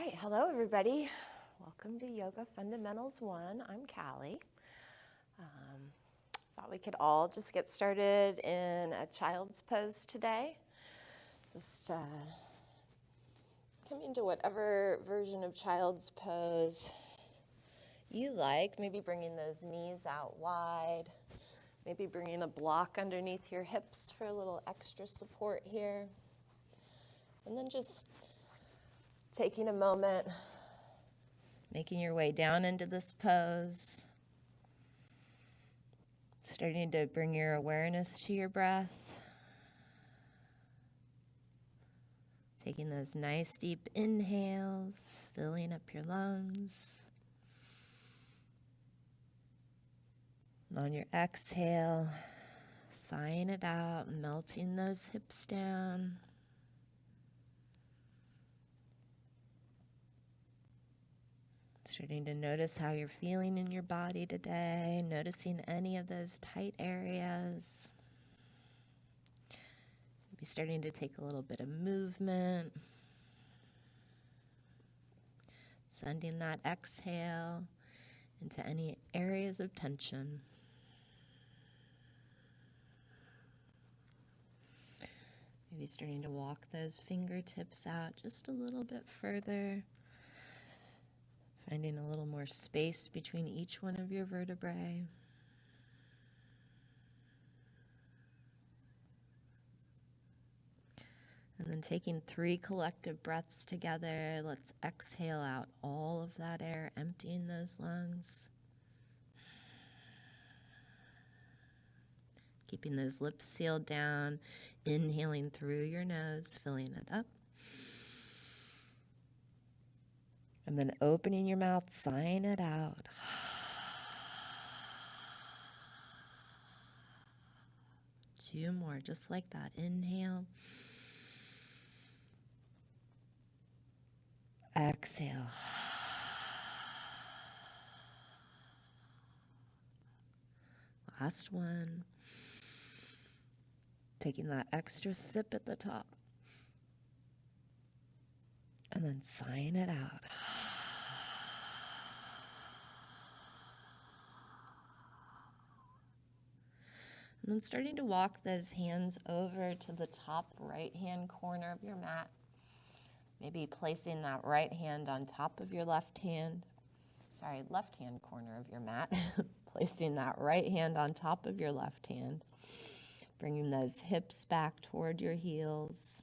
right, hello everybody. Welcome to Yoga Fundamentals 1. I'm Calley. Thought we could all just get started in a child's pose today. Just come into whatever version of child's pose you like. Maybe bringing those knees out wide. Maybe bringing a block underneath your hips for a little extra support here. And then just taking a moment, making your way down into this pose. Starting to bring your awareness to your breath. Taking those nice deep inhales, filling up your lungs. And on your exhale, sighing it out, melting those hips down. Starting to notice how you're feeling in your body today, noticing any of those tight areas. Maybe starting to take a little bit of movement. Sending that exhale into any areas of tension. Maybe starting to walk those fingertips out just a little bit further. Finding a little more space between each one of your vertebrae. And then taking 3 collective breaths together, let's exhale out all of that air, emptying those lungs. Keeping those lips sealed down, inhaling through your nose, filling it up. And then opening your mouth, sighing it out. 2 more, just like that. Inhale. Exhale. Last one. Taking that extra sip at the top. And then sighing it out. And then starting to walk those hands over to the top right-hand corner of your mat. Maybe placing that right hand on top of your left-hand corner of your mat. Placing that right hand on top of your left hand. Bringing those hips back toward your heels.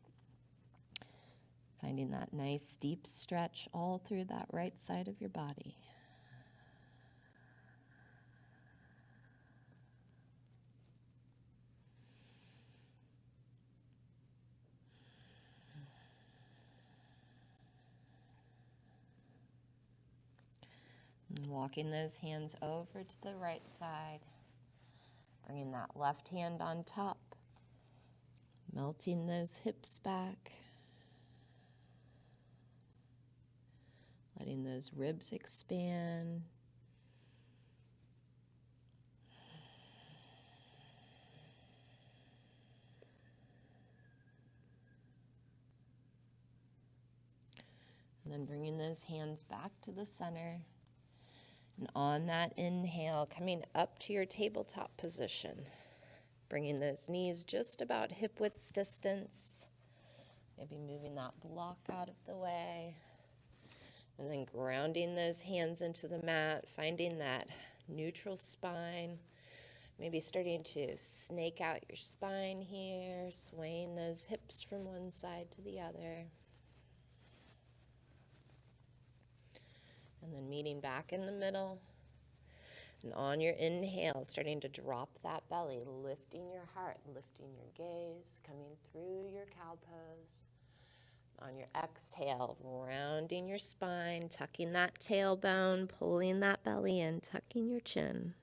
Finding that nice deep stretch all through that right side of your body. And walking those hands over to the right side. Bringing that left hand on top. Melting those hips back. Letting those ribs expand. And then bringing those hands back to the center. And on that inhale, coming up to your tabletop position. Bringing those knees just about hip width distance. Maybe moving that block out of the way. And then grounding those hands into the mat, finding that neutral spine. Maybe starting to snake out your spine here, swaying those hips from one side to the other. And then meeting back in the middle. And on your inhale, starting to drop that belly, lifting your heart, lifting your gaze, coming through your cow pose. On your exhale, rounding your spine, tucking that tailbone, pulling that belly in, tucking your chin.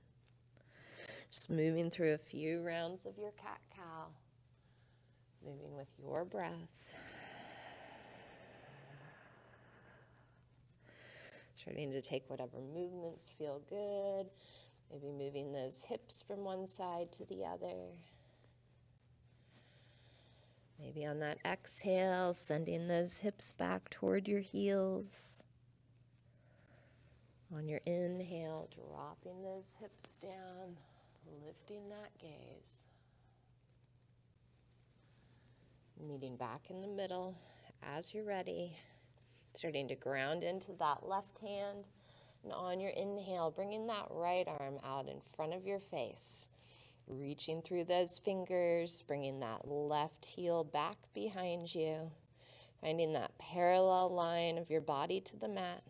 Just moving through a few rounds of your cat-cow. Moving with your breath. Starting to take whatever movements feel good. Maybe moving those hips from one side to the other. Maybe on that exhale, sending those hips back toward your heels. On your inhale, dropping those hips down, lifting that gaze. Meeting back in the middle as you're ready. Starting to ground into that left hand. And on your inhale, bringing that right arm out in front of your face. Reaching through those fingers, bringing that left heel back behind you. Finding that parallel line of your body to the mat.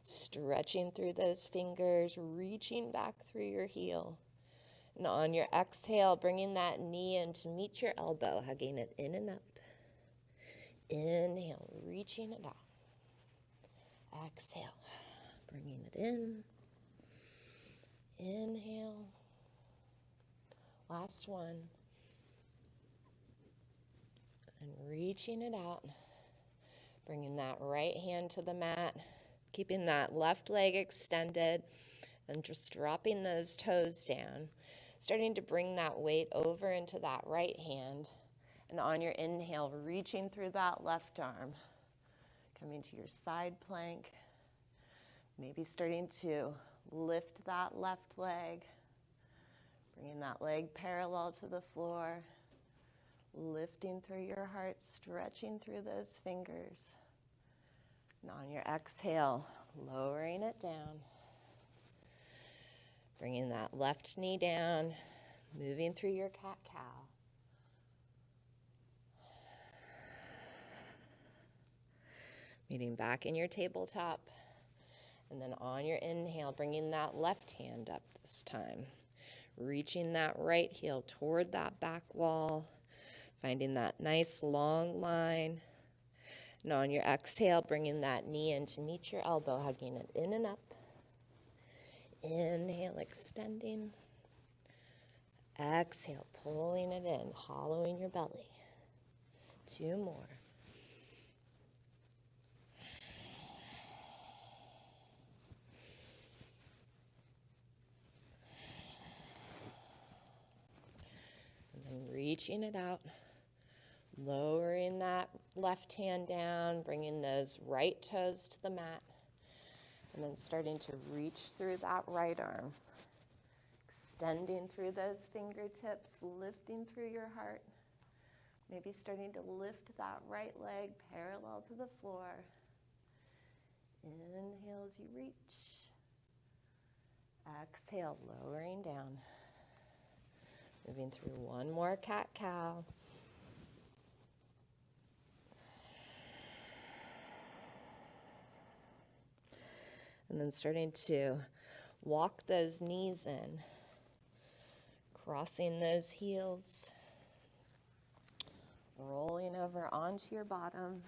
Stretching through those fingers, reaching back through your heel. And on your exhale, bringing that knee in to meet your elbow, hugging it in and up. Inhale, reaching it out. Exhale, bringing it in. Inhale. Last one. And reaching it out. Bringing that right hand to the mat. Keeping that left leg extended. And just dropping those toes down. Starting to bring that weight over into that right hand. And on your inhale, reaching through that left arm. Coming to your side plank. Maybe starting to lift that left leg. Bringing that leg parallel to the floor. Lifting through your heart, stretching through those fingers. And on your exhale, lowering it down. Bringing that left knee down, moving through your cat-cow. Meeting back in your tabletop. And then on your inhale, bringing that left hand up this time. Reaching that right heel toward that back wall. Finding that nice long line. And on your exhale, bringing that knee in to meet your elbow, hugging it in and up. Inhale, extending. Exhale, pulling it in, hollowing your belly. 2 more. And then reaching it out. Lowering that left hand down, bringing those right toes to the mat. And then starting to reach through that right arm. Extending through those fingertips, lifting through your heart. Maybe starting to lift that right leg parallel to the floor. Inhale as you reach. Exhale, lowering down. Moving through one more cat-cow. And then starting to walk those knees in, crossing those heels, rolling over onto your bottom,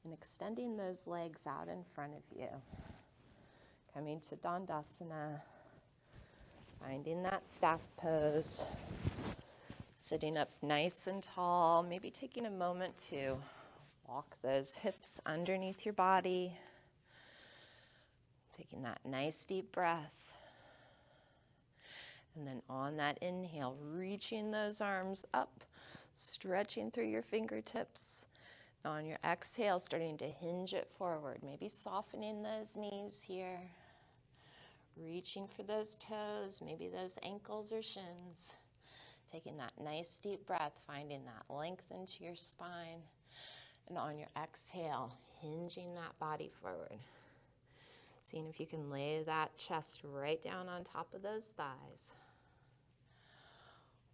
and extending those legs out in front of you. Coming to Dandasana, finding that staff pose, sitting up nice and tall, maybe taking a moment to walk those hips underneath your body. Taking that nice deep breath. And then on that inhale, reaching those arms up, stretching through your fingertips. On your exhale, starting to hinge it forward. Maybe softening those knees here. Reaching for those toes, maybe those ankles or shins. Taking that nice deep breath, finding that length into your spine. And on your exhale, hinging that body forward. Seeing if you can lay that chest right down on top of those thighs.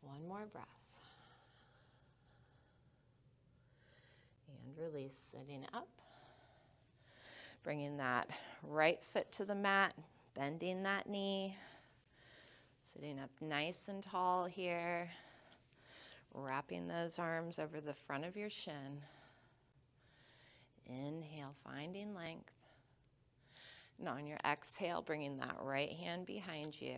One more breath. And release, sitting up. Bringing that right foot to the mat, bending that knee. Sitting up nice and tall here. Wrapping those arms over the front of your shin. Inhale, finding length. And on your exhale, bringing that right hand behind you.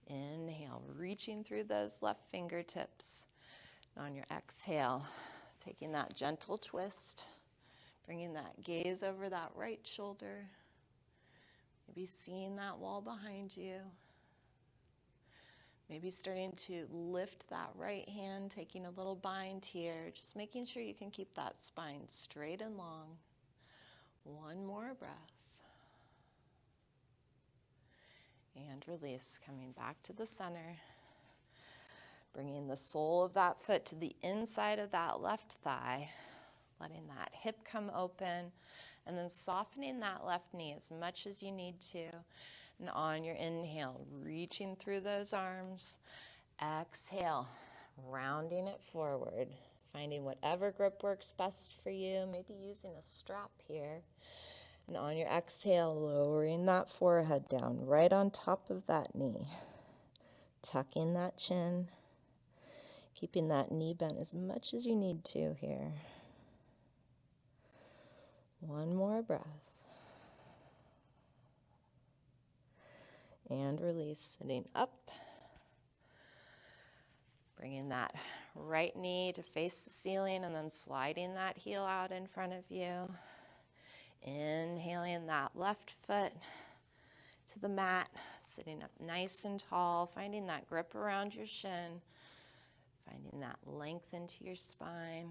Inhale, reaching through those left fingertips. And on your exhale, taking that gentle twist, bringing that gaze over that right shoulder. Maybe seeing that wall behind you. Maybe starting to lift that right hand, taking a little bind here, just making sure you can keep that spine straight and long. One more breath. And release, coming back to the center. Bringing the sole of that foot to the inside of that left thigh, letting that hip come open, and then softening that left knee as much as you need to. And on your inhale, reaching through those arms. Exhale, rounding it forward, finding whatever grip works best for you, maybe using a strap here. And on your exhale, lowering that forehead down right on top of that knee. Tucking that chin. Keeping that knee bent as much as you need to here. One more breath. And release, sitting up. Bringing that right knee to face the ceiling and then sliding that heel out in front of you. Inhaling that left foot to the mat, sitting up nice and tall, finding that grip around your shin. Finding that length into your spine.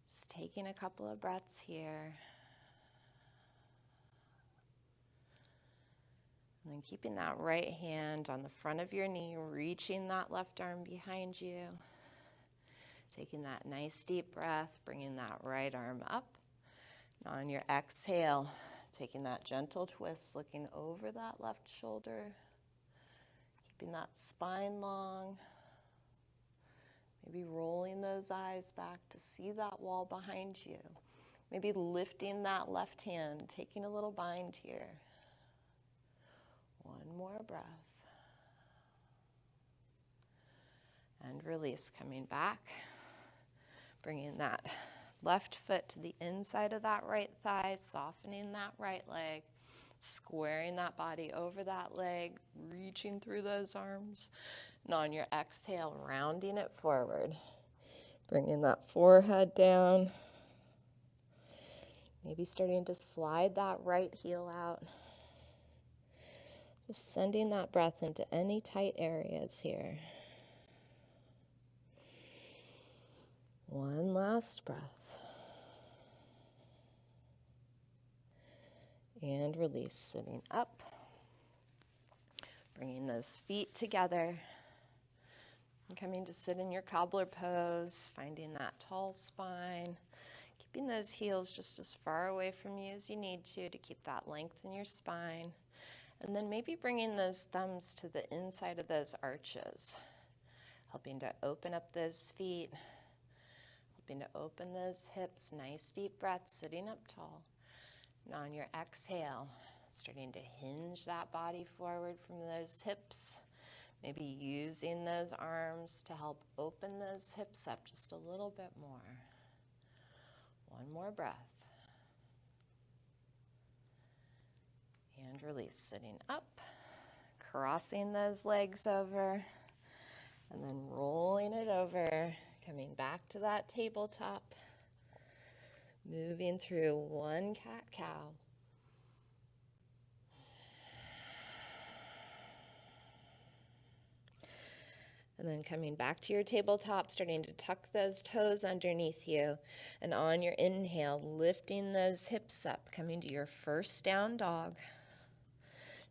Just taking a couple of breaths here. And then keeping that right hand on the front of your knee, reaching that left arm behind you. Taking that nice deep breath, bringing that right arm up. And on your exhale, taking that gentle twist, looking over that left shoulder. Keeping that spine long. Maybe rolling those eyes back to see that wall behind you. Maybe lifting that left hand, taking a little bind here. One more breath. And release, coming back. Bringing that left foot to the inside of that right thigh, softening that right leg, squaring that body over that leg, reaching through those arms. And on your exhale, rounding it forward. Bringing that forehead down. Maybe starting to slide that right heel out. Just sending that breath into any tight areas here. One last breath. And release, sitting up. Bringing those feet together. And coming to sit in your cobbler pose, finding that tall spine. Keeping those heels just as far away from you as you need to keep that length in your spine. And then maybe bringing those thumbs to the inside of those arches. Helping to open up those feet. Helping to open those hips. Nice deep breath, sitting up tall. And on your exhale, starting to hinge that body forward from those hips. Maybe using those arms to help open those hips up just a little bit more. One more breath. And release, sitting up, crossing those legs over, and then rolling it over, coming back to that tabletop, moving through one cat-cow. And then coming back to your tabletop, starting to tuck those toes underneath you. And on your inhale, lifting those hips up, coming to your first down dog.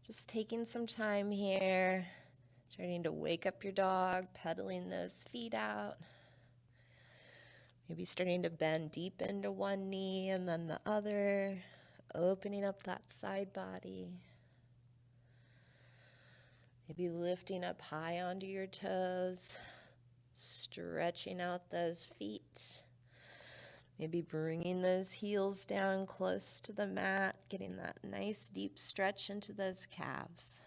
Just taking some time here, starting to wake up your dog, pedaling those feet out. Maybe starting to bend deep into one knee and then the other, opening up that side body. Maybe lifting up high onto your toes, stretching out those feet. Maybe bringing those heels down close to the mat, getting that nice deep stretch into those calves.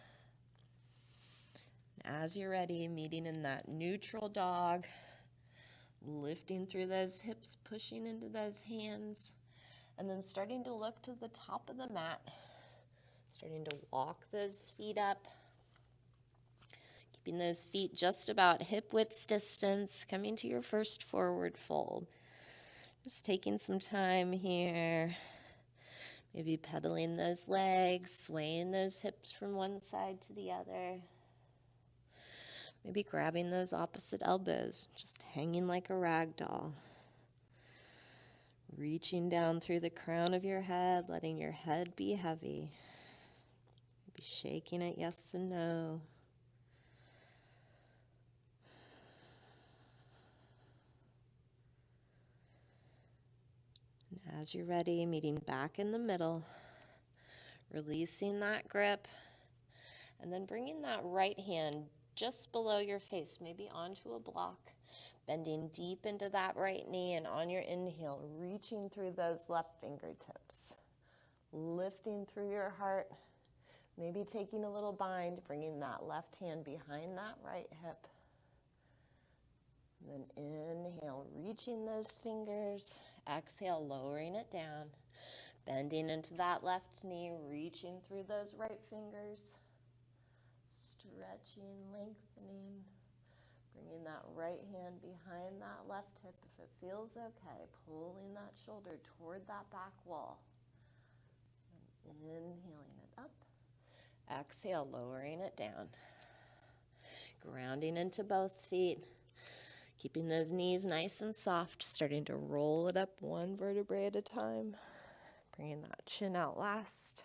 And as you're ready, meeting in that neutral dog, lifting through those hips, pushing into those hands, and then starting to look to the top of the mat, starting to walk those feet up. Keeping those feet just about hip width distance, coming to your first forward fold. Just taking some time here. Maybe pedaling those legs, swaying those hips from one side to the other. Maybe grabbing those opposite elbows, just hanging like a rag doll. Reaching down through the crown of your head, letting your head be heavy. Maybe shaking it yes and no. And as you're ready, meeting back in the middle, releasing that grip, and then bringing that right hand just below your face, maybe onto a block, bending deep into that right knee, and on your inhale, reaching through those left fingertips, lifting through your heart, maybe taking a little bind, bringing that left hand behind that right hip. And then inhale, reaching those fingers, exhale, lowering it down, bending into that left knee, reaching through those right fingers, stretching, lengthening, bringing that right hand behind that left hip if it feels okay, pulling that shoulder toward that back wall. And inhaling it up, exhale, lowering it down, grounding into both feet, keeping those knees nice and soft, starting to roll it up one vertebrae at a time, bringing that chin out last.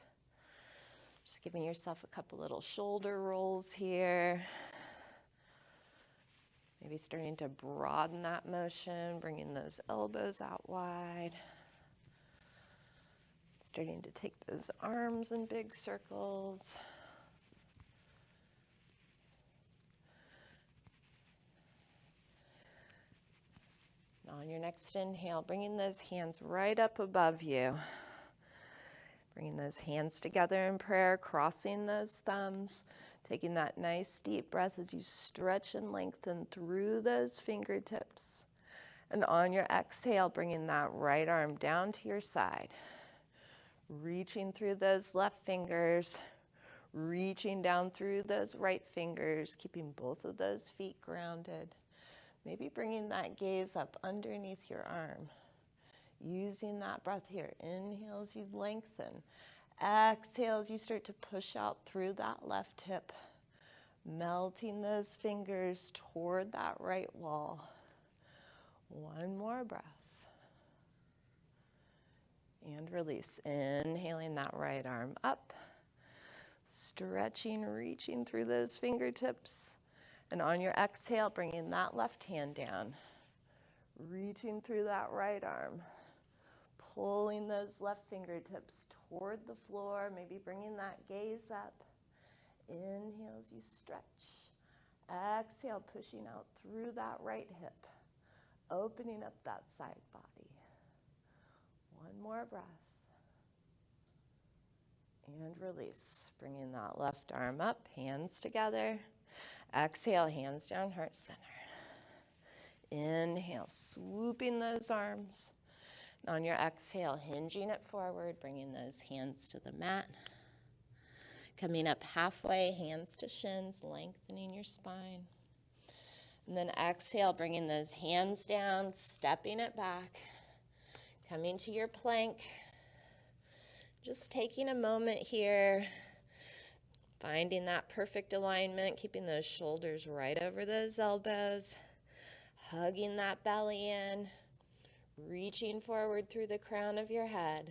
Just giving yourself a couple little shoulder rolls here. Maybe starting to broaden that motion, bringing those elbows out wide. Starting to take those arms in big circles. On your next inhale, bringing those hands right up above you. Bringing those hands together in prayer, crossing those thumbs, taking that nice deep breath as you stretch and lengthen through those fingertips. And on your exhale, bringing that right arm down to your side. Reaching through those left fingers, reaching down through those right fingers, keeping both of those feet grounded. Maybe bringing that gaze up underneath your arm. Using that breath here. Inhale as you lengthen. Exhale as you start to push out through that left hip. Melting those fingers toward that right wall. One more breath. And release. Inhaling that right arm up. Stretching, reaching through those fingertips. And on your exhale, bringing that left hand down. Reaching through that right arm. Pulling those left fingertips toward the floor, maybe bringing that gaze up. Inhale as you stretch. Exhale, pushing out through that right hip. Opening up that side body. One more breath. And release. Bringing that left arm up, hands together. Exhale, hands down, heart center. Inhale, swooping those arms. On your exhale, hinging it forward, bringing those hands to the mat. Coming up halfway, hands to shins, lengthening your spine. And then exhale, bringing those hands down, stepping it back. Coming to your plank. Just taking a moment here, finding that perfect alignment, keeping those shoulders right over those elbows, hugging that belly in. Reaching forward through the crown of your head.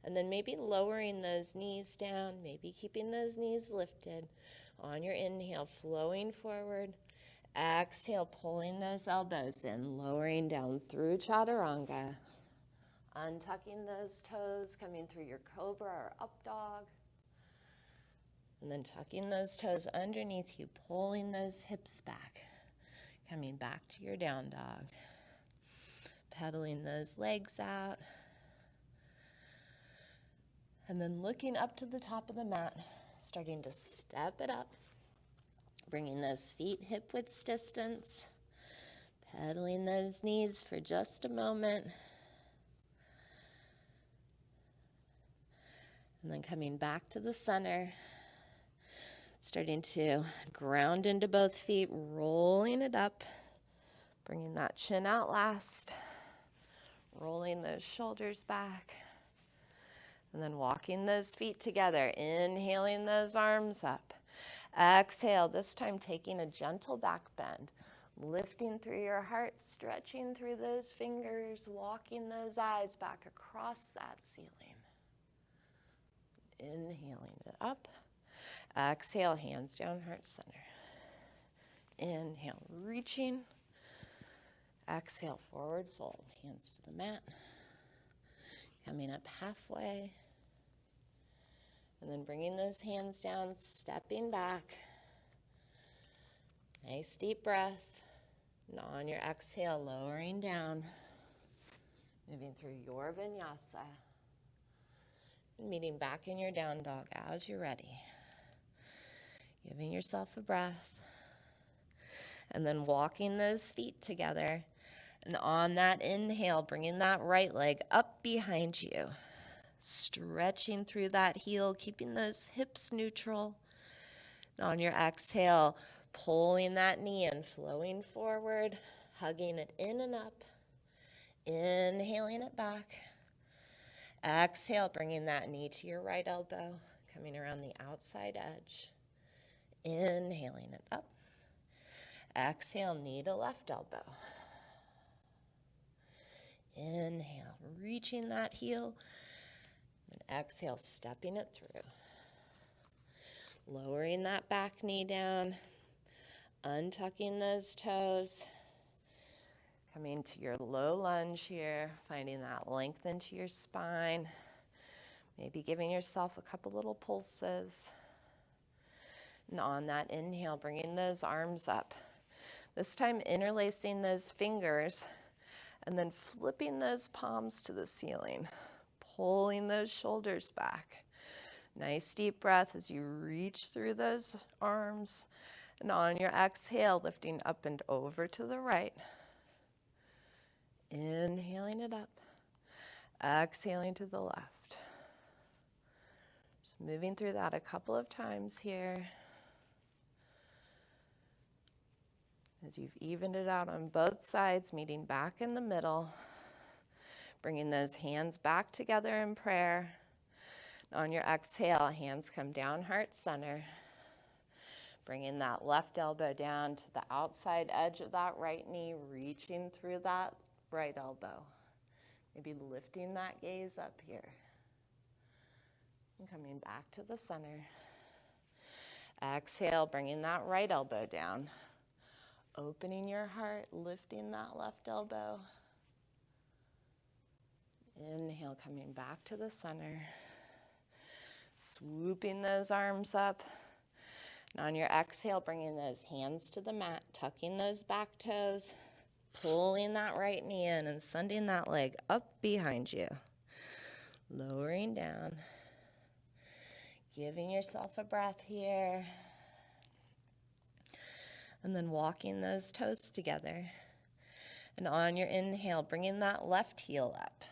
And then maybe lowering those knees down, maybe keeping those knees lifted. On your inhale, flowing forward. Exhale, pulling those elbows in, lowering down through chaturanga. Untucking those toes, coming through your cobra or up dog. And then tucking those toes underneath you, pulling those hips back. Coming back to your down dog. Pedaling those legs out. And then looking up to the top of the mat, starting to step it up. Bringing those feet hip-width distance. Pedaling those knees for just a moment. And then coming back to the center. Starting to ground into both feet, rolling it up. Bringing that chin out last. Rolling those shoulders back. And then walking those feet together. Inhaling those arms up. Exhale, this time taking a gentle back bend, lifting through your heart, stretching through those fingers, walking those eyes back across that ceiling. Inhaling it up. Exhale, hands down, heart center. Inhale, reaching. Exhale, forward fold, hands to the mat. Coming up halfway. And then bringing those hands down, stepping back. Nice deep breath. And on your exhale, lowering down. Moving through your vinyasa. And meeting back in your down dog as you're ready. Giving yourself a breath. And then walking those feet together. And on that inhale, bringing that right leg up behind you. Stretching through that heel, keeping those hips neutral. And on your exhale, pulling that knee in, flowing forward, hugging it in and up. Inhaling it back. Exhale, bringing that knee to your right elbow, coming around the outside edge. Inhaling it up. Exhale, knee to left elbow. Inhale, reaching that heel. And exhale, stepping it through. Lowering that back knee down. Untucking those toes. Coming to your low lunge here. Finding that length into your spine. Maybe giving yourself a couple little pulses. And on that inhale, bringing those arms up. This time interlacing those fingers and then flipping those palms to the ceiling. Pulling those shoulders back. Nice deep breath as you reach through those arms. And on your exhale, lifting up and over to the right. Inhaling it up. Exhaling to the left. Just moving through that a couple of times here. As you've evened it out on both sides, meeting back in the middle. Bringing those hands back together in prayer. On your exhale, hands come down, heart center. Bringing that left elbow down to the outside edge of that right knee, reaching through that right elbow. Maybe lifting that gaze up here. And coming back to the center. Exhale, bringing that right elbow down. Opening your heart, lifting that left elbow. Inhale, coming back to the center. Swooping those arms up. And on your exhale, bringing those hands to the mat, tucking those back toes, pulling that right knee in and sending that leg up behind you. Lowering down. Giving yourself a breath here. And then walking those toes together. And on your inhale, bringing that left heel up.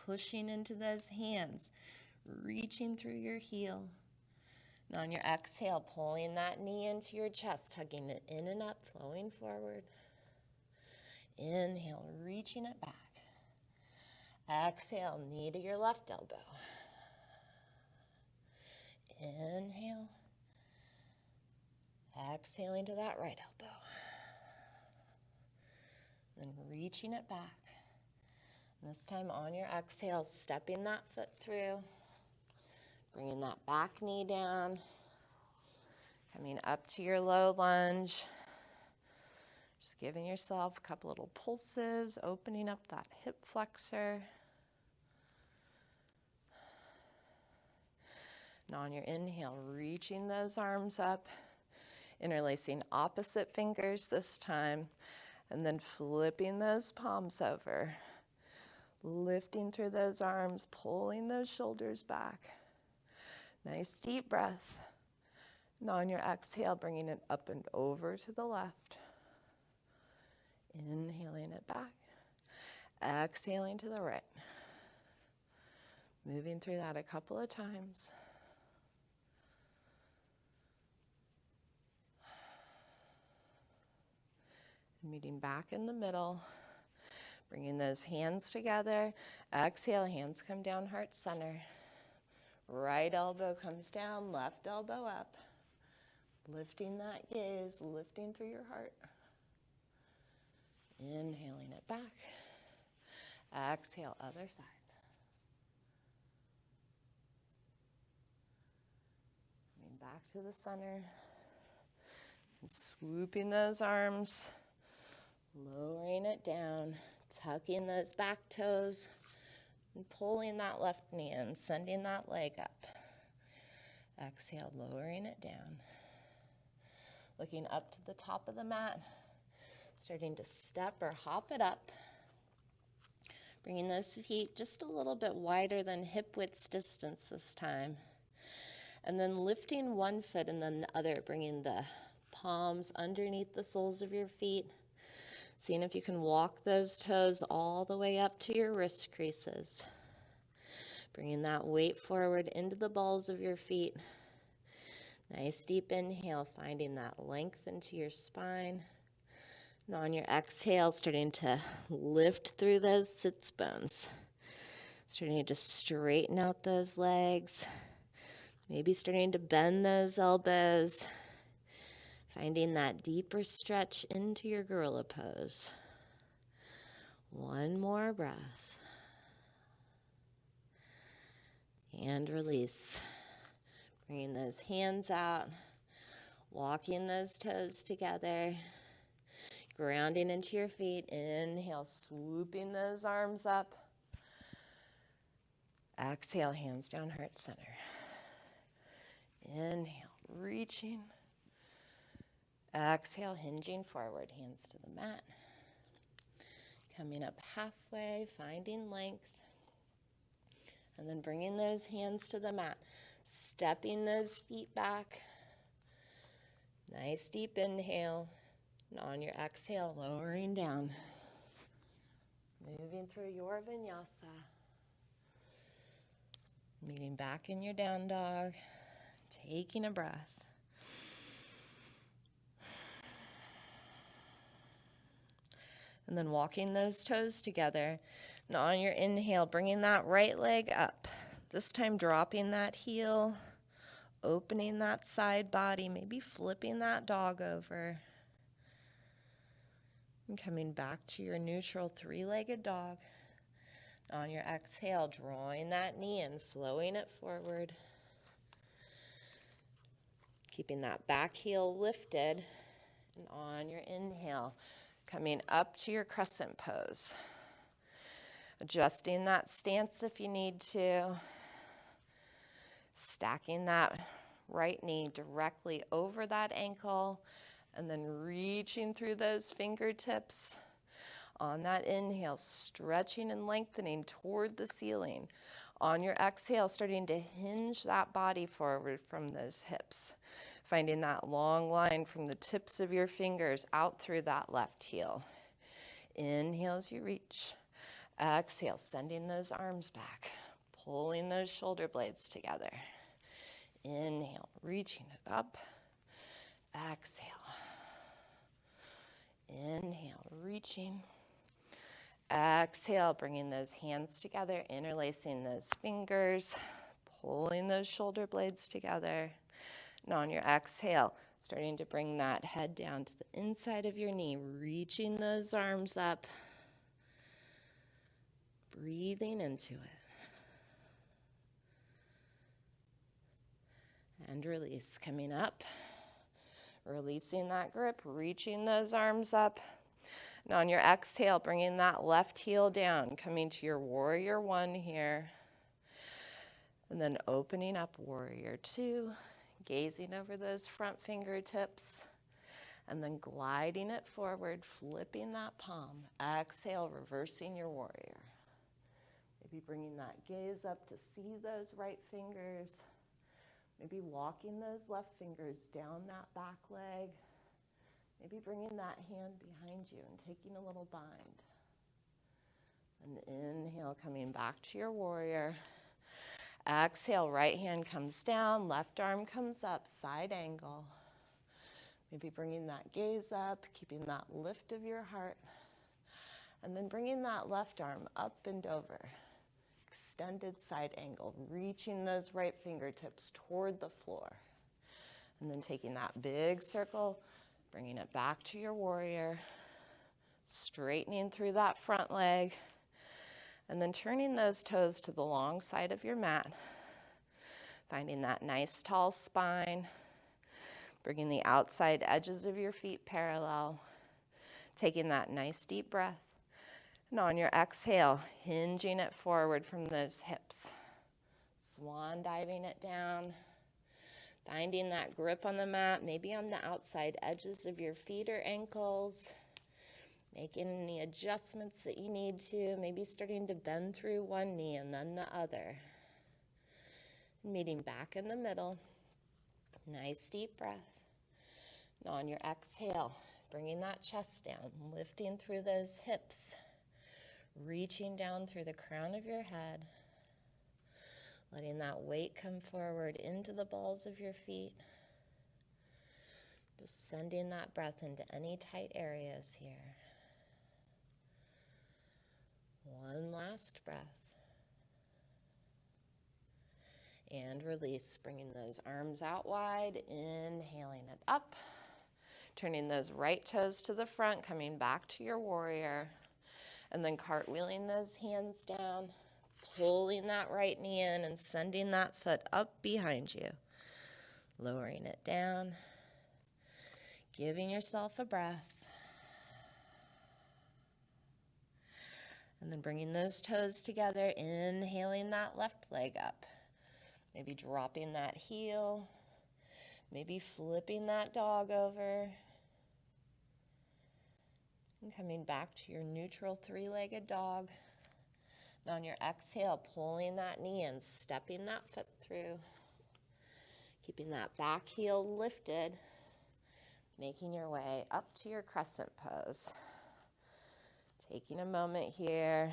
Pushing into those hands. Reaching through your heel. And on your exhale, pulling that knee into your chest, hugging it in and up, flowing forward. Inhale, reaching it back. Exhale, knee to your left elbow. Inhale. Exhaling to that right elbow. Then reaching it back. And this time on your exhale, stepping that foot through. Bringing that back knee down. Coming up to your low lunge. Just giving yourself a couple little pulses, opening up that hip flexor. And on your inhale, reaching those arms up, interlacing opposite fingers this time, and then flipping those palms over, lifting through those arms, pulling those shoulders back. Nice deep breath. And on your exhale, bringing it up and over to the left. Inhaling it back. Exhaling to the right. Moving through that a couple of times. Meeting back in the middle. Bringing those hands together. Exhale, hands come down, heart center. Right elbow comes down, left elbow up. Lifting that gaze, lifting through your heart. Inhaling it back. Exhale, other side. Coming back to the center. And swooping those arms, lowering it down, tucking those back toes, and pulling that left knee in, sending that leg up. Exhale, lowering it down. Looking up to the top of the mat, starting to step or hop it up. Bringing those feet just a little bit wider than hip width distance this time. And then lifting one foot and then the other, bringing the palms underneath the soles of your feet. Seeing if you can walk those toes all the way up to your wrist creases. Bringing that weight forward into the balls of your feet. Nice deep inhale, finding that length into your spine. And on your exhale, starting to lift through those sits bones. Starting to straighten out those legs. Maybe starting to bend those elbows. Finding that deeper stretch into your gorilla pose. One more breath. And release. Bringing those hands out, walking those toes together, grounding into your feet. Inhale, swooping those arms up. Exhale, hands down, heart center. Inhale, reaching. Exhale, hinging forward, hands to the mat. Coming up halfway, finding length. And then bringing those hands to the mat. Stepping those feet back. Nice deep inhale. And on your exhale, lowering down. Moving through your vinyasa. Meeting back in your down dog. Taking a breath. And then walking those toes together. And on your inhale, bringing that right leg up. This time dropping that heel, opening that side body, maybe flipping that dog over. And coming back to your neutral three-legged dog. On your exhale, drawing that knee in, flowing it forward. Keeping that back heel lifted. And on your inhale, coming up to your crescent pose. Adjusting that stance if you need to. Stacking that right knee directly over that ankle and then reaching through those fingertips. On that inhale, stretching and lengthening toward the ceiling. On your exhale, starting to hinge that body forward from those hips. Finding that long line from the tips of your fingers out through that left heel. Inhale as you reach. Exhale, sending those arms back. Pulling those shoulder blades together. Inhale, reaching it up. Exhale. Inhale, reaching. Exhale, bringing those hands together, interlacing those fingers, pulling those shoulder blades together. And on your exhale, starting to bring that head down to the inside of your knee, reaching those arms up, breathing into it. And release, coming up, releasing that grip, reaching those arms up. And on your exhale, bringing that left heel down, coming to your warrior one here. And then opening up warrior two, gazing over those front fingertips. And then gliding it forward, flipping that palm. Exhale, reversing your warrior. Maybe bringing that gaze up to see those right fingers. Maybe walking those left fingers down that back leg. Maybe bringing that hand behind you and taking a little bind. And inhale, coming back to your warrior. Exhale, right hand comes down, left arm comes up, side angle. Maybe bringing that gaze up, keeping that lift of your heart. And then bringing that left arm up and over. Extended side angle, reaching those right fingertips toward the floor. And then taking that big circle, bringing it back to your warrior, straightening through that front leg, and then turning those toes to the long side of your mat, finding that nice tall spine, bringing the outside edges of your feet parallel, taking that nice deep breath, and on your exhale, hinging it forward from those hips, swan diving it down, finding that grip on the mat, maybe on the outside edges of your feet or ankles, making any adjustments that you need to, maybe starting to bend through one knee and then the other. Meeting back in the middle, nice deep breath. And on your exhale, bringing that chest down, lifting through those hips, reaching down through the crown of your head, letting that weight come forward into the balls of your feet. Just sending that breath into any tight areas here. One last breath. And release, bringing those arms out wide, inhaling it up, turning those right toes to the front, coming back to your warrior, and then cartwheeling those hands down, pulling that right knee in and sending that foot up behind you, lowering it down, giving yourself a breath, and then bringing those toes together, inhaling that left leg up. Maybe dropping that heel, maybe flipping that dog over, and coming back to your neutral three-legged dog. And on your exhale, pulling that knee in, stepping that foot through, keeping that back heel lifted, making your way up to your crescent pose. Taking a moment here,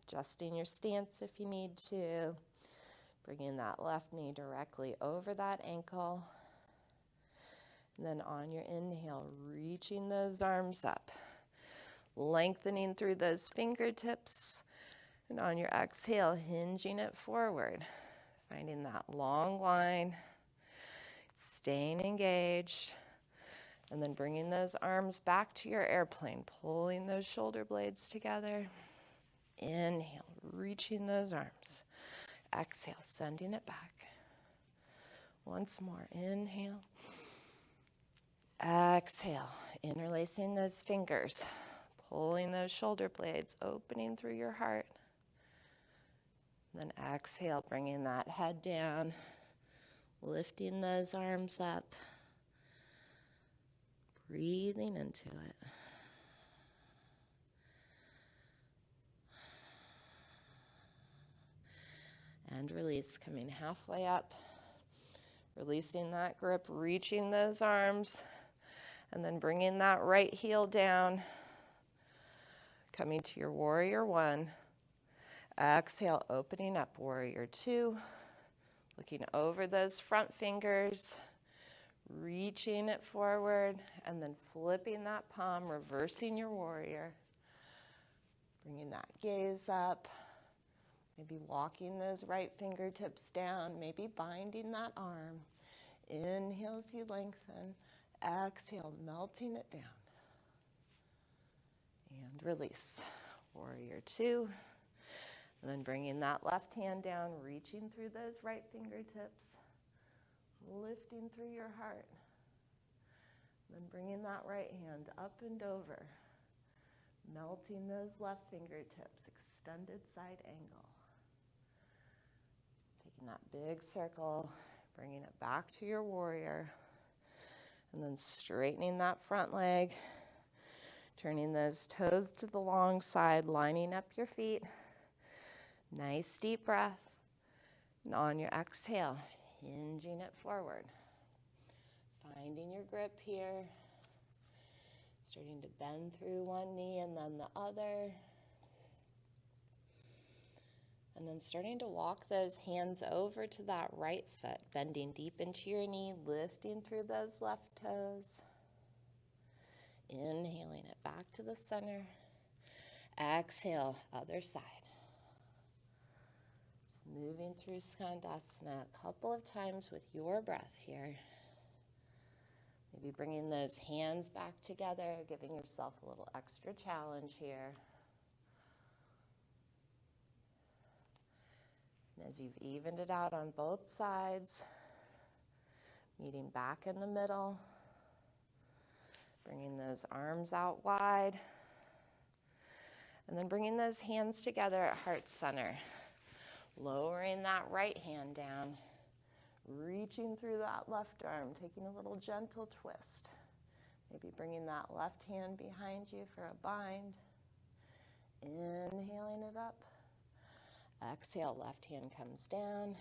adjusting your stance if you need to. Bringing that left knee directly over that ankle. And then on your inhale, reaching those arms up, lengthening through those fingertips. And on your exhale, hinging it forward, finding that long line, staying engaged. And then bringing those arms back to your airplane, pulling those shoulder blades together. Inhale, reaching those arms. Exhale, sending it back. Once more, inhale. Exhale, interlacing those fingers, pulling those shoulder blades, opening through your heart. Then exhale, bringing that head down, lifting those arms up, breathing into it. And release, coming halfway up, releasing that grip, reaching those arms, and then bringing that right heel down, coming to your warrior one. Exhale, opening up, warrior two, looking over those front fingers, reaching it forward, and then flipping that palm, reversing your warrior, bringing that gaze up. Maybe walking those right fingertips down, maybe binding that arm. Inhale as you lengthen. Exhale, melting it down. And release. Warrior two. And then bringing that left hand down, reaching through those right fingertips. Lifting through your heart. Then bringing that right hand up and over. Melting those left fingertips. Extended side angle. Taking that big circle, bringing it back to your warrior, and then straightening that front leg, turning those toes to the long side, lining up your feet. Nice deep breath. And on your exhale, hinging it forward. Finding your grip here. Starting to bend through one knee and then the other. And then starting to walk those hands over to that right foot, bending deep into your knee, lifting through those left toes. Inhaling it back to the center. Exhale, other side. Just moving through Skandasana a couple of times with your breath here. Maybe bringing those hands back together, giving yourself a little extra challenge here. And as you've evened it out on both sides, meeting back in the middle, bringing those arms out wide, and then bringing those hands together at heart center, lowering that right hand down, reaching through that left arm, taking a little gentle twist. Maybe bringing that left hand behind you for a bind. Inhaling it up. Exhale, left hand comes down.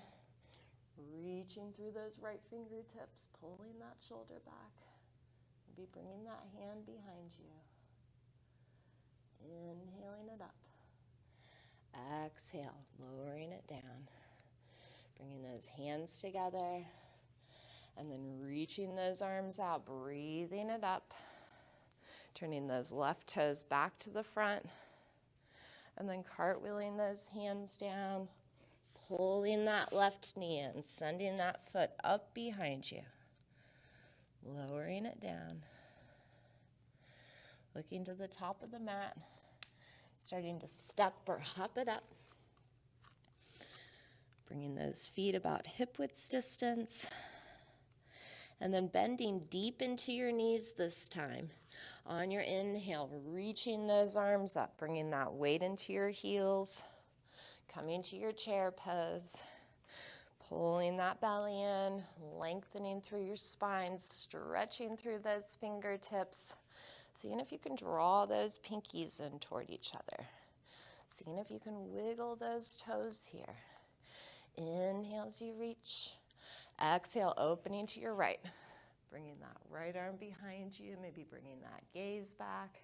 Reaching through those right fingertips, pulling that shoulder back. Maybe bringing that hand behind you. Inhaling it up. Exhale, lowering it down. Bringing those hands together. And then reaching those arms out, breathing it up. Turning those left toes back to the front. And then cartwheeling those hands down. Pulling that left knee in, sending that foot up behind you. Lowering it down. Looking to the top of the mat. Starting to step or hop it up. Bringing those feet about hip width distance. And then bending deep into your knees this time. On your inhale, reaching those arms up, bringing that weight into your heels. Coming to your chair pose. Pulling that belly in, lengthening through your spine, stretching through those fingertips. Seeing if you can draw those pinkies in toward each other. Seeing if you can wiggle those toes here. Inhale as you reach. Exhale, opening to your right. Bringing that right arm behind you, maybe bringing that gaze back.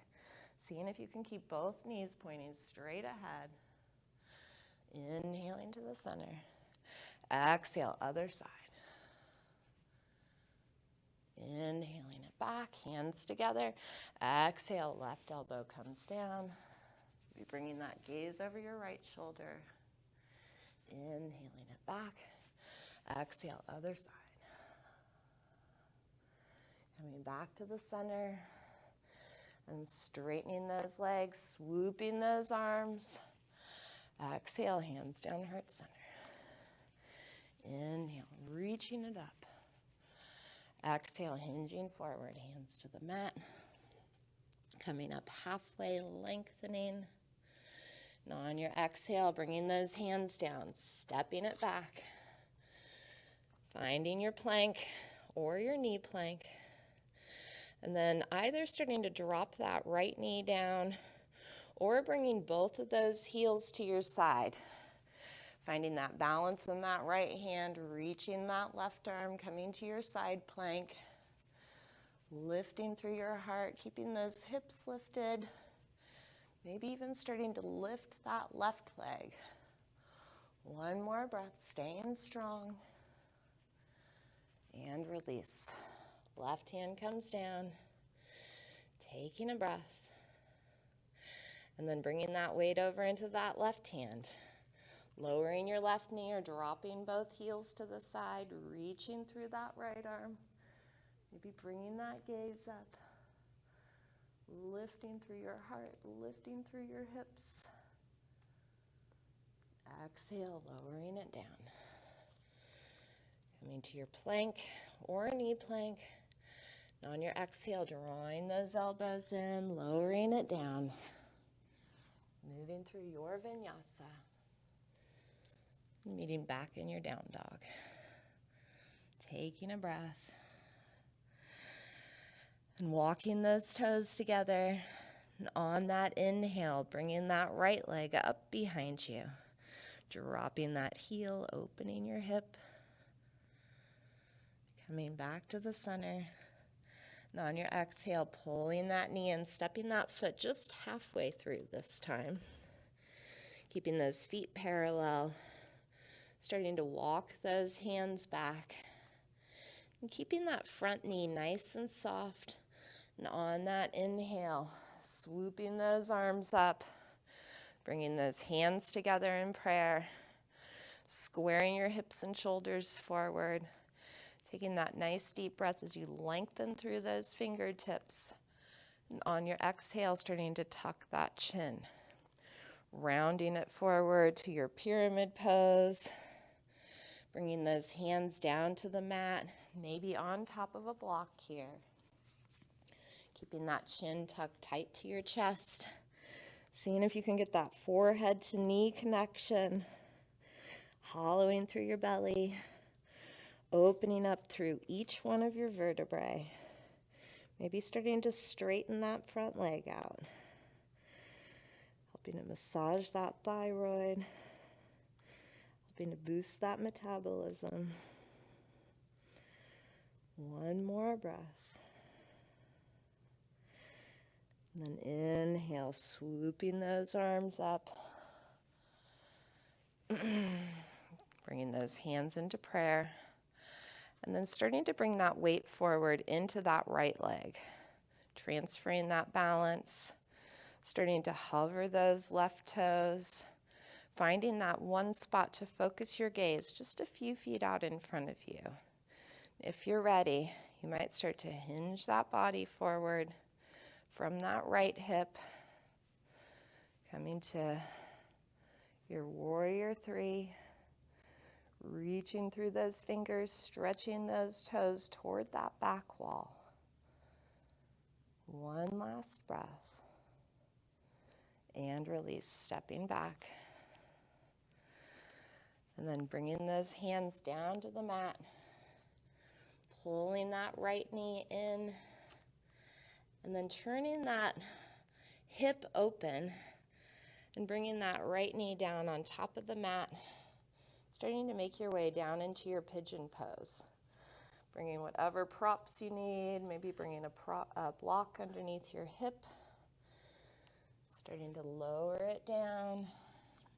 Seeing if you can keep both knees pointing straight ahead. Inhaling to the center. Exhale, other side. Inhaling it back, hands together. Exhale, left elbow comes down. Be bringing that gaze over your right shoulder. Inhaling it back. Exhale, other side. Coming back to the center and straightening those legs, swooping those arms. Exhale, hands down, heart center. Inhale, reaching it up. Exhale, hinging forward, hands to the mat. Coming up halfway, lengthening. Now on your exhale, bringing those hands down, stepping it back. Finding your plank or your knee plank. And then either starting to drop that right knee down or bringing both of those heels to your side. Finding that balance in that right hand, reaching that left arm, coming to your side plank. Lifting through your heart, keeping those hips lifted. Maybe even starting to lift that left leg. One more breath, staying strong. And release. Left hand comes down. Taking a breath. And then bringing that weight over into that left hand. Lowering your left knee or dropping both heels to the side. Reaching through that right arm. Maybe bringing that gaze up. Lifting through your heart. Lifting through your hips. Exhale, lowering it down. Coming to your plank or knee plank. On your exhale, drawing those elbows in, lowering it down. Moving through your vinyasa. Meeting back in your down dog. Taking a breath. And walking those toes together. And on that inhale, bringing that right leg up behind you. Dropping that heel, opening your hip. Coming back to the center. And on your exhale, pulling that knee in, stepping that foot just halfway through this time. Keeping those feet parallel. Starting to walk those hands back. And keeping that front knee nice and soft. And on that inhale, swooping those arms up. Bringing those hands together in prayer. Squaring your hips and shoulders forward. Taking that nice deep breath as you lengthen through those fingertips. And on your exhale, starting to tuck that chin. Rounding it forward to your pyramid pose. Bringing those hands down to the mat, maybe on top of a block here. Keeping that chin tucked tight to your chest. Seeing if you can get that forehead to knee connection. Hollowing through your belly. Opening up through each one of your vertebrae. Maybe starting to straighten that front leg out. Helping to massage that thyroid. Helping to boost that metabolism. One more breath. And then inhale, swooping those arms up. Bringing those hands into prayer. And then starting to bring that weight forward into that right leg. Transferring that balance. Starting to hover those left toes. Finding that one spot to focus your gaze just a few feet out in front of you. If you're ready, you might start to hinge that body forward from that right hip. Coming to your warrior three. Reaching through those fingers, stretching those toes toward that back wall. One last breath. And release, stepping back. And then bringing those hands down to the mat. Pulling that right knee in. And then turning that hip open. And bringing that right knee down on top of the mat. Starting to make your way down into your pigeon pose. Bringing whatever props you need. Maybe bringing a block underneath your hip. Starting to lower it down.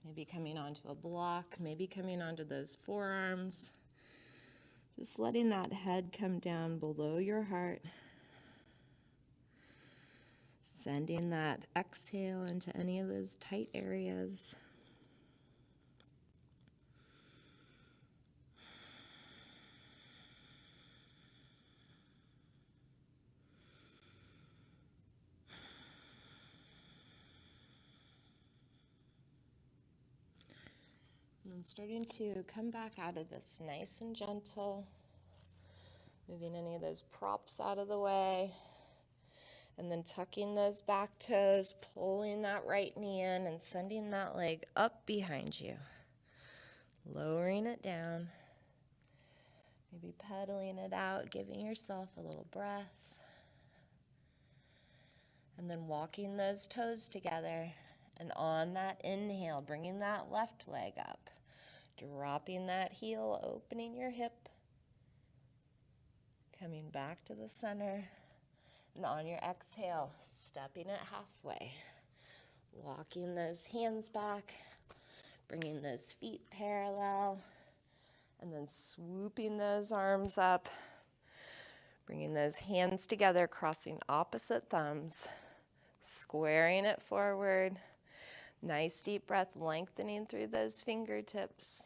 Maybe coming onto a block. Maybe coming onto those forearms. Just letting that head come down below your heart. Sending that exhale into any of those tight areas. And starting to come back out of this nice and gentle. Moving any of those props out of the way. And then tucking those back toes, pulling that right knee in and sending that leg up behind you. Lowering it down. Maybe pedaling it out, giving yourself a little breath. And then walking those toes together. And on that inhale, bringing that left leg up. Dropping that heel, opening your hip. Coming back to the center. And on your exhale, stepping it halfway. Walking those hands back. Bringing those feet parallel. And then swooping those arms up. Bringing those hands together, crossing opposite thumbs. Squaring it forward. Nice deep breath, lengthening through those fingertips.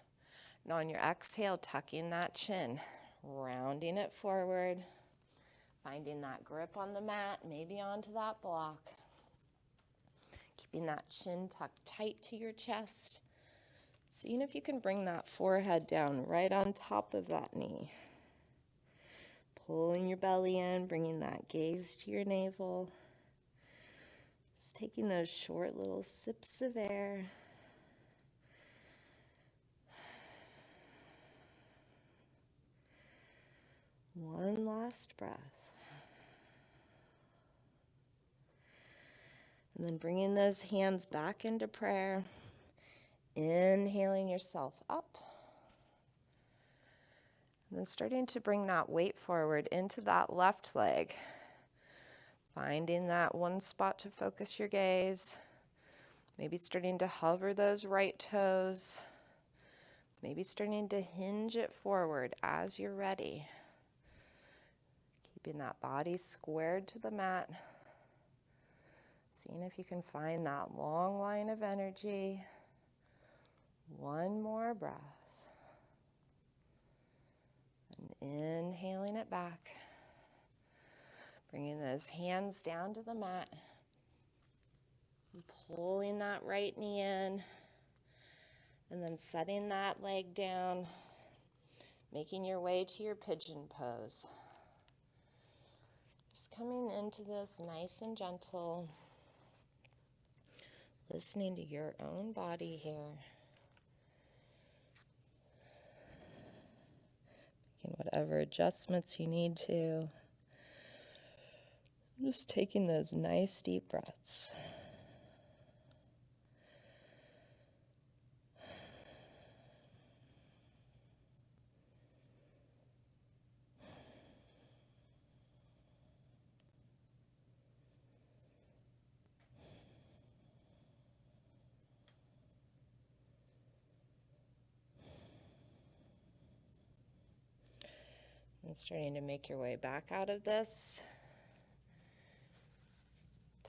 And on your exhale, tucking that chin, rounding it forward, finding that grip on the mat, maybe onto that block. Keeping that chin tucked tight to your chest. Seeing if you can bring that forehead down right on top of that knee. Pulling your belly in, bringing that gaze to your navel. Just taking those short little sips of air. One last breath. And then bringing those hands back into prayer. Inhaling yourself up. And then starting to bring that weight forward into that left leg. Finding that one spot to focus your gaze. Maybe starting to hover those right toes. Maybe starting to hinge it forward as you're ready. Keeping that body squared to the mat. Seeing if you can find that long line of energy. One more breath. And Inhaling it back. Bringing those hands down to the mat. And pulling that right knee in. And then setting that leg down. Making your way to your pigeon pose. Just coming into this nice and gentle. Listening to your own body here. Making whatever adjustments you need to. Just taking those nice deep breaths. And starting to make your way back out of this.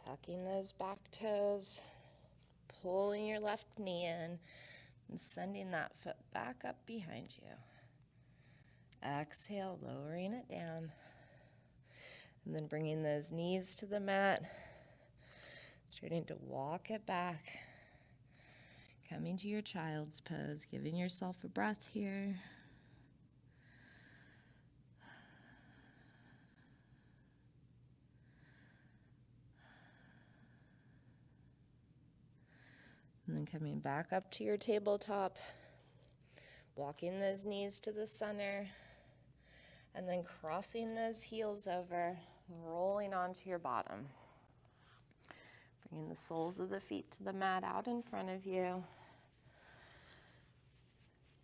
Tucking those back toes. Pulling your left knee in. And sending that foot back up behind you. Exhale, lowering it down. And then bringing those knees to the mat. Starting to walk it back. Coming to your child's pose. Giving yourself a breath here. And then coming back up to your tabletop, walking those knees to the center, and then crossing those heels over, rolling onto your bottom. Bringing the soles of the feet to the mat out in front of you.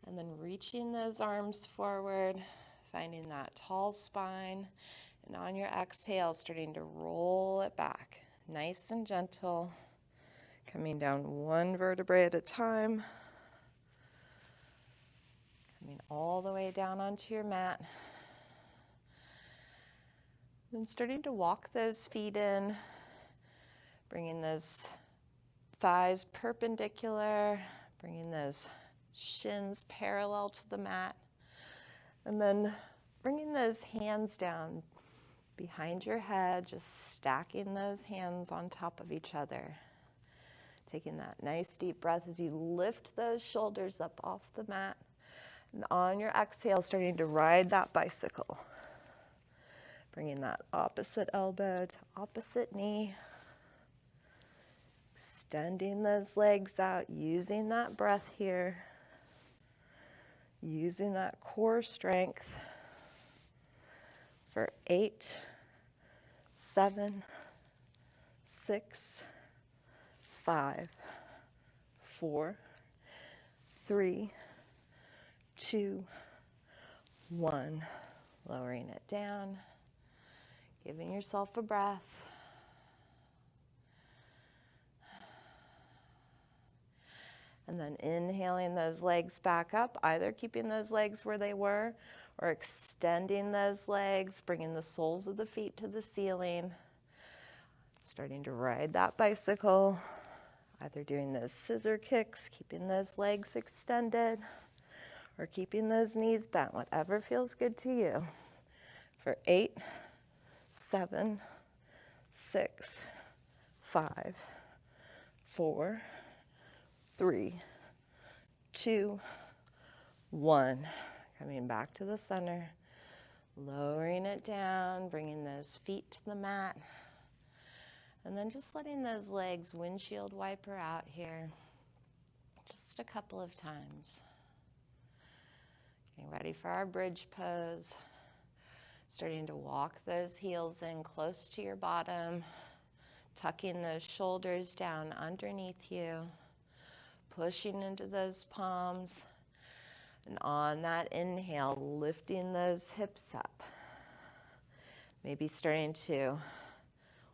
And then reaching those arms forward, finding that tall spine, and on your exhale, starting to roll it back, nice and gentle. Coming down one vertebrae at a time. Coming all the way down onto your mat. Then starting to walk those feet in. Bringing those thighs perpendicular. Bringing those shins parallel to the mat. And then bringing those hands down behind your head. Just stacking those hands on top of each other. Taking that nice deep breath as you lift those shoulders up off the mat. And on your exhale, starting to ride that bicycle. Bringing that opposite elbow to opposite knee. Extending those legs out, using that breath here. Using that core strength. For 8, 7, 6, 5, 4, 3, 2, 1. Lowering it down. Giving yourself a breath. And then inhaling those legs back up, either keeping those legs where they were or extending those legs, bringing the soles of the feet to the ceiling. Starting to ride that bicycle. Either doing those scissor kicks, keeping those legs extended, or keeping those knees bent, whatever feels good to you. For 8, 7, 6, 5, 4, 3, 2, 1. Coming back to the center, lowering it down, bringing those feet to the mat. And then just letting those legs windshield wiper out here just a couple of times. Getting ready for our bridge pose. Starting to walk those heels in close to your bottom. Tucking those shoulders down underneath you. Pushing into those palms. And on that inhale, lifting those hips up. Maybe starting to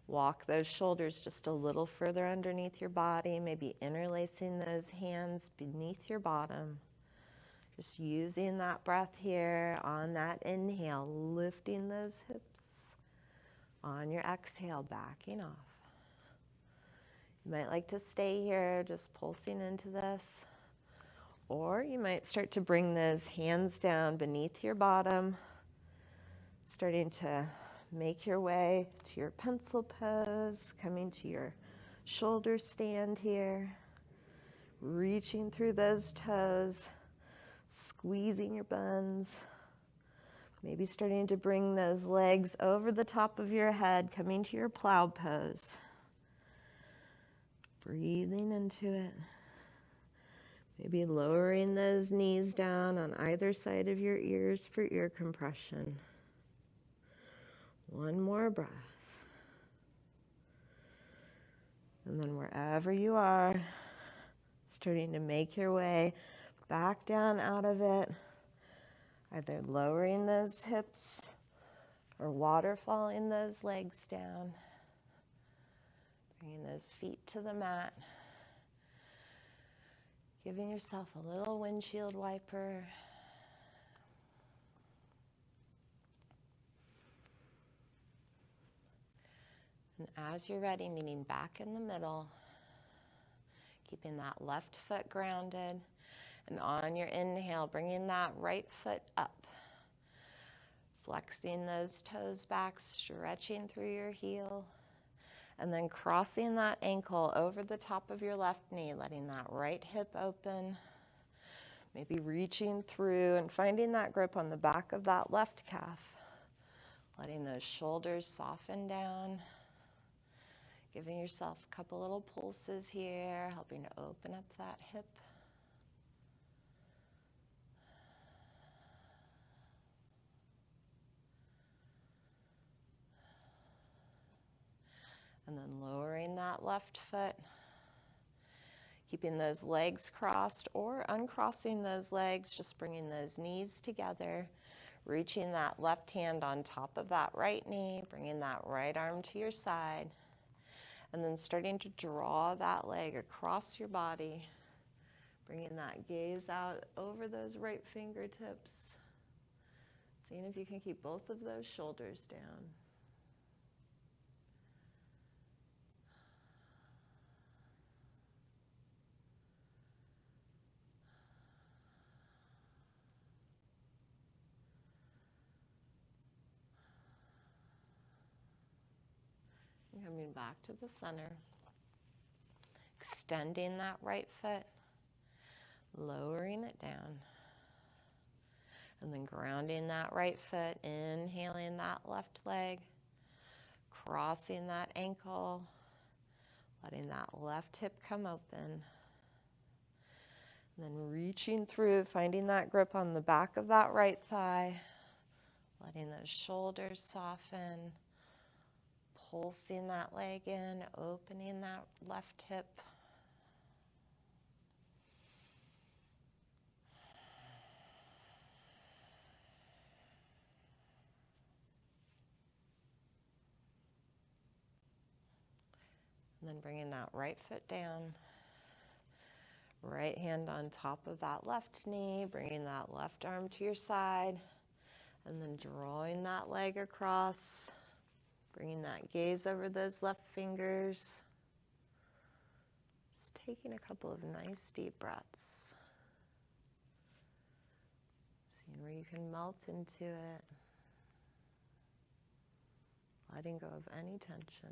walk those shoulders just a little further underneath your body, maybe interlacing those hands beneath your bottom. Just using that breath here on that inhale, lifting those hips. On your exhale, backing off. You might like to stay here, just pulsing into this. Or you might start to bring those hands down beneath your bottom, Starting to make your way to your pencil pose, coming to your shoulder stand here, reaching through those toes, squeezing your buns, maybe starting to bring those legs over the top of your head, coming to your plow pose, breathing into it, maybe lowering those knees down on either side of your ears for ear compression. One more breath. And then wherever you are, starting to make your way back down out of it, either lowering those hips or waterfalling those legs down, bringing those feet to the mat, giving yourself a little windshield wiper. And as you're ready, meeting back in the middle, keeping that left foot grounded. And on your inhale, bringing that right foot up, flexing those toes back, stretching through your heel, and then crossing that ankle over the top of your left knee, letting that right hip open, maybe reaching through and finding that grip on the back of that left calf, letting those shoulders soften down. Giving yourself a couple little pulses here, helping to open up that hip. And then lowering that left foot, keeping those legs crossed or uncrossing those legs, just bringing those knees together, reaching that left hand on top of that right knee, bringing that right arm to your side. And then starting to draw that leg across your body, bringing that gaze out over those right fingertips, seeing if you can keep both of those shoulders down. Coming back to the center, extending that right foot, lowering it down, and then grounding that right foot, inhaling that left leg, crossing that ankle, letting that left hip come open, and then reaching through, finding that grip on the back of that right thigh, letting those shoulders soften, pulsing that leg in, opening that left hip. And then bringing that right foot down, right hand on top of that left knee, bringing that left arm to your side, and then drawing that leg across, bringing that gaze over those left fingers. Just taking a couple of nice deep breaths. Seeing where you can melt into it. Letting go of any tension.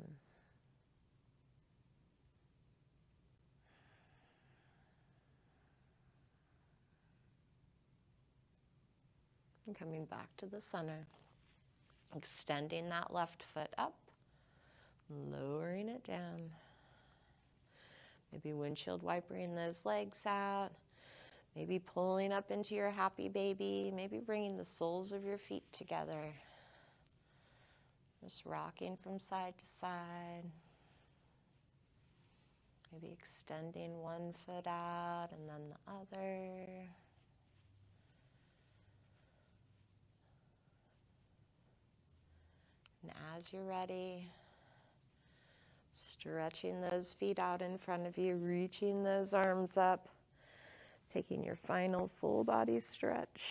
And coming back to the center. Extending that left foot up. Lowering it down. Maybe windshield wipering those legs out. Maybe pulling up into your happy baby. Maybe bringing the soles of your feet together. Just rocking from side to side. Maybe extending one foot out and then the other. And as you're ready, stretching those feet out in front of you, reaching those arms up, taking your final full body stretch,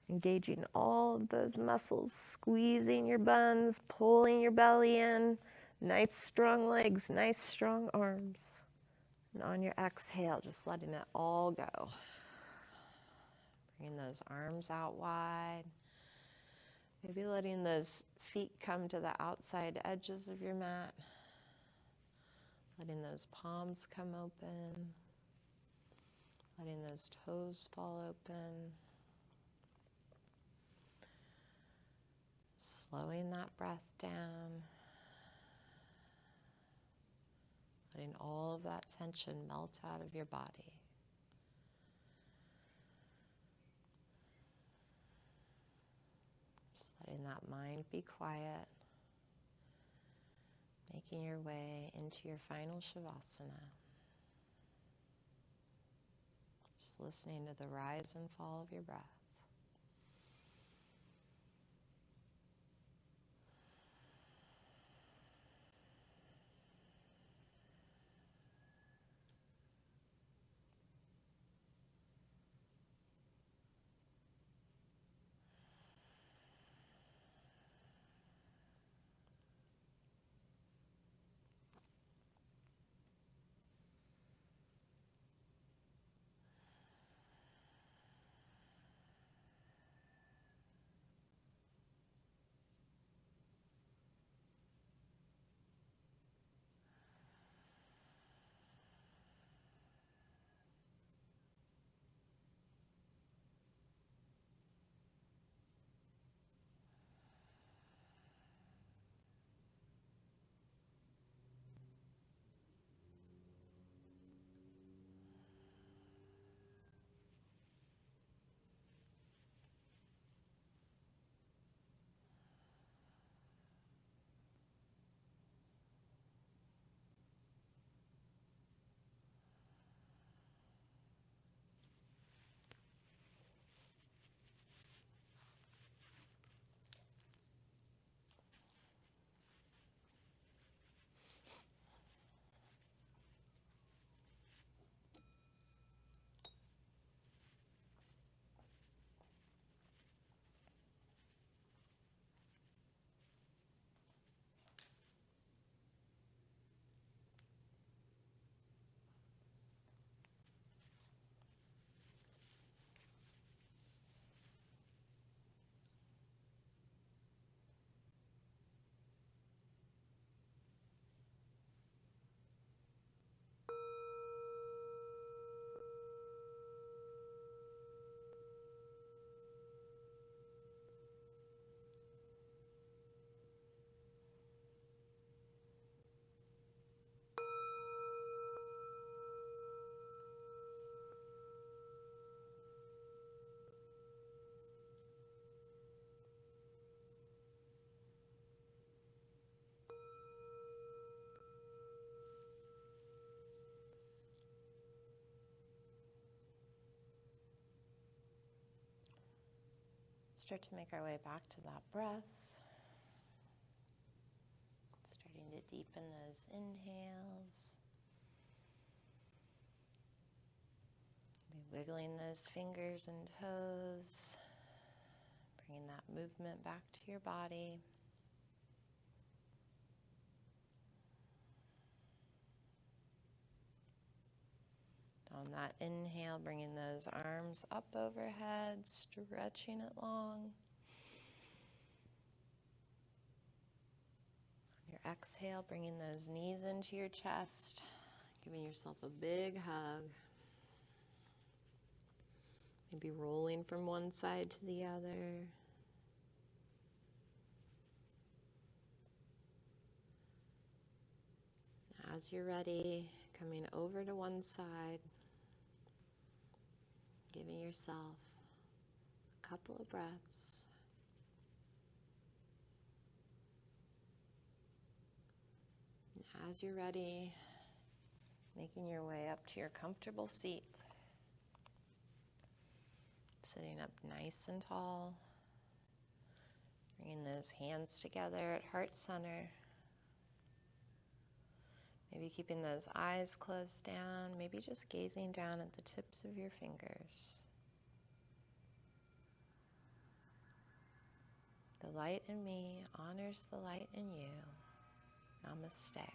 engaging all of those muscles, squeezing your buns, pulling your belly in, nice strong legs, nice strong arms. And on your exhale, just letting it all go. Bringing those arms out wide. Maybe letting those feet come to the outside edges of your mat. Letting those palms come open. Letting those toes fall open. Slowing that breath down. Letting all of that tension melt out of your body. Just letting that mind be quiet. Making your way into your final Shavasana. Just listening to the rise and fall of your breath. Start to make our way back to that breath. Starting to deepen those inhales. Be wiggling those fingers and toes. Bringing that movement back to your body. On that inhale, bringing those arms up overhead, stretching it long. On your exhale, bringing those knees into your chest, giving yourself a big hug. Maybe rolling from one side to the other. As you're ready, coming over to one side. Giving yourself a couple of breaths. And as you're ready, making your way up to your comfortable seat. Sitting up nice and tall. Bringing those hands together at heart center. Maybe keeping those eyes closed down, maybe just gazing down at the tips of your fingers. The light in me honors the light in you. Namaste.